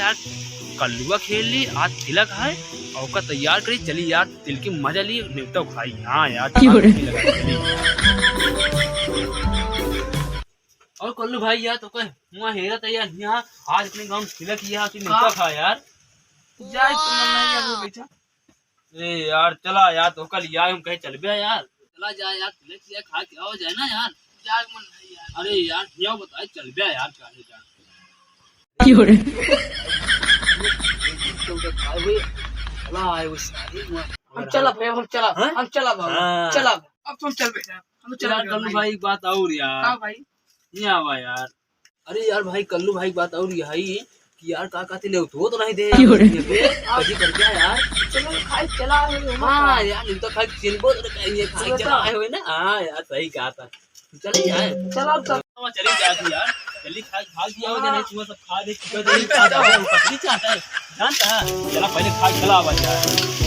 यार कल्लुआ खेल ली, आज तिलक है और का तैयार करी चली यार, तिल की मजा ली न्योता खाई। हाँ यार और कल्लू भाई यार तो कह वहाँ हेरा था यार, यहाँ आज अपने गाँव में तिलक किया न्योता खा यार। जाए तो नहीं यार वो बेटा। अरे यार चला यार तो कल यार हम कहीं चल गया यार, चला जाए यार तिलक किया खा के आओ जाए ना यार। जाए मन नहीं यार। अरे यार क्या बताए चल गया यार काहे यार। हम चला भाई, हम चला, हम चला बाबू, हाँ। चला अब तुम चल बेटा, हम चला यार कल्लू भाई बात और यार। हाँ भाई नहीं आवा यार। अरे यार भाई कल्लू भाई बात और यही कि यार का कहते ले तो नहीं दे कभी कर क्या यार। चलो खाई चला है। हाँ यार नहीं तो खाई चिनबो तो कहीं खाई चला आए हुए ना। हाँ यार सही कहा था, चले यार चला चल चली जाती यार, जल्दी खा खा दिया हो जाए तुम्हें सब खा दे चुका, जल्दी खा जाओ पत्नी चाहता है जानता है। चला पहले खा चला आवाज यार।